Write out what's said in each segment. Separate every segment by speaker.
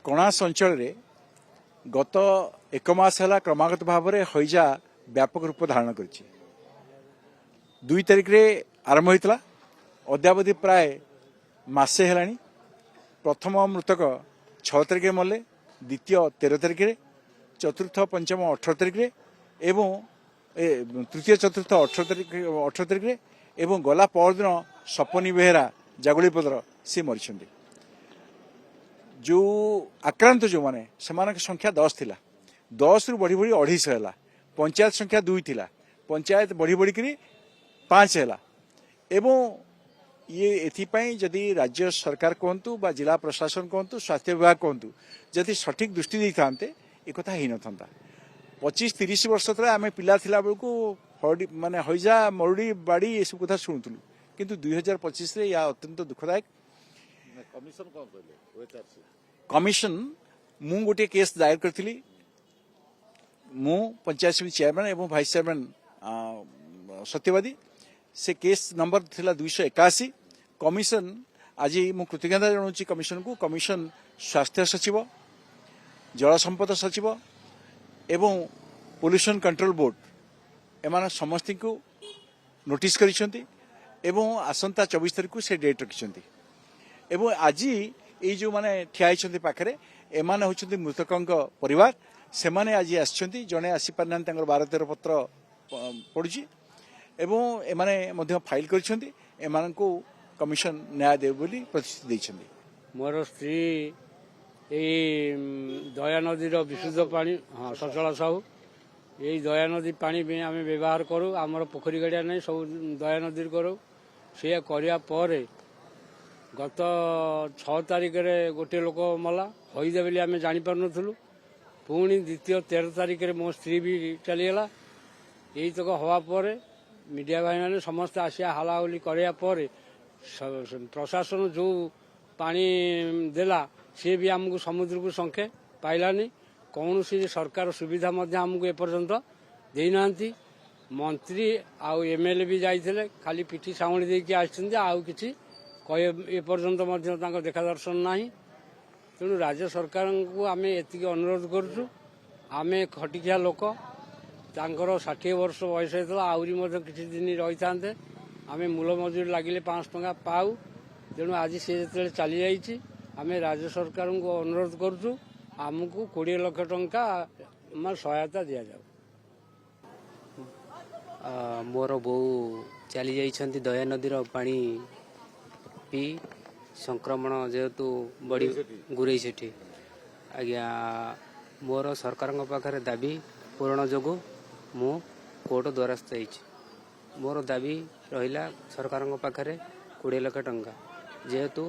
Speaker 1: कणास अंचल गत एक मास है क्रमागत भाव में हईजा व्यापक रूप धारण कर 2 तारिख रे आरंभ होता अद्यावधि प्राय मासे है। प्रथम मृतक 6 तारिख में मले, द्वितीय 13 तारिख में, चतुर्थ पंचम 18 तारिख में एवं तृतीय चतुर्थ 18 तारिख में एवं गला परदिन सपनी बेहेरा जागुलीपदर सी मरी। जो आक्रांत जो माने सेमानक संख्या 10 थिला, 10 रु बढ़ी बढ़ी 250 है। पंचायत संख्या 2 थिला, पंचायत बढ़ी बढ़ी करी 5 है। एवं ये एथिपाई जदि राज्य सरकार कहतु बा जिला प्रशासन कहतु स्वास्थ्य विभाग कहतु जदि सठिक दृष्टि दे था एक ही न था। 25-30 वर्ष तले आम पिला थिला बेलू माने हईजा मरुड़ी बाड़ी ये सब कथा शुणुलु, किंतु 2025 रे या अत्यंत दुखदायक। कमिशन मु गोटे केस दायर करथिली, मु पंचायत समिति चेयरमैन एवं भाइस चेयरमैन सत्यवादी। से केस नंबर थिला 281। कमिशन आज मु कृतज्ञता जनाऊँ कमिशन को। कमिशन स्वास्थ्य सचिव, जल संपद सचिव एवं पोल्यूशन कंट्रोल बोर्ड एमान समस्त को नोटिस करिसेंती एवं आसंता 24 तारिख को से डेट रखिसेंती। एवं आज ये जो माने ठिया होइछंती पाखरे एमाने होइछंती मृतकंक परिवार। से माने आज आछंती, जने आसी पारना 12-13 पत्र पड़ुची एवं एमाने मध्य फाइल करिसेंती। एमान को कमिशन न्याय देव बोली प्रतिश्रुति दैछंती।
Speaker 2: मोर स्त्री दया नदी विशुद्ध पानी सचल साहू यही दया नदी पानी आम व्यवहार करूँ। आमर पोखरी गाड़िया नहीं, सब दया नदी करूँ। सी कर गत 6 तारिख रे गोटे लोक मला हईदे बोली आम जापार नुँ। पुणी द्वितीय 13 तारिख रे मो स्त्री भी चलीगला। यही तक हवा पर मीडिया भाई मैंने समस्त आसिया हलाहली कराया प्रशासन जो पानी देला सी भी आमको समुद्र को संखे पाइलानी। कौन सी सरकार सुविधा आमको एपर्यंत देना। मंत्री आउ एमएलए भी जाइए खाली पिठी साउणी देकी आछिन आउ किछि कहे एपर्यंत देखा दर्शन ना। तेणु राज्य सरकार को आम एति अनुरोध करुँ। आम खटिकिया लोक तांकर 60 वर्ष बयस होता आहरी किसी दिन रही था। आम मूल मजूरी लगिले 5 टंका पाऊ। तेणु आज सी जो चली जाइए आम राज्य सरकार को अनुरोध करुँ आमको 20 लाख टंका सहायता दि जाऊ।
Speaker 3: मोर बो चली जाइछंती दया नदी पानी पी संक्रमण जेहेतु बड़ी गुरई सेठी आज्ञा मोर सरकार पाखे दाबी पूरण जोगु मु कोर्ट द्वारस्थ होइछि। मोर दाबी रहिला सरकार पाखे 20 लाख टंका जेहेतु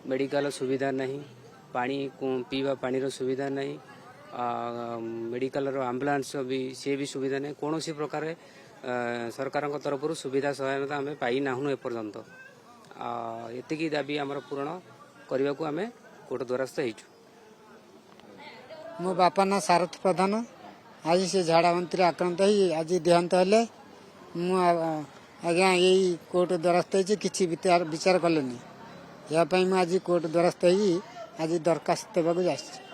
Speaker 3: मेडिकल सुविधा नहीं, पानी पीवा पानी रो सुविधा नहीं, मेडिकल रो एम्बुलेंस भी सी भी सुविधा नहीं। कौन सी प्रकार सरकार तरफ सुविधा सहायता आम पाई नाहु एपर्यंत। एतिकी दाबी आमर पूरण करने को आम कोर्ट द्वारस्थ होइछु।
Speaker 4: मो बापा ना सारथ प्रधान आज से झाड़ा मंत्री आक्रांत ही आज देहांत हेले। आज्ञा यही कोर्ट द्वारस्थ होइछि, किछि विचार कलेनी। या आज कोर्ट द्वारस्थ ही आज दरखास्त देवाक जाइछि।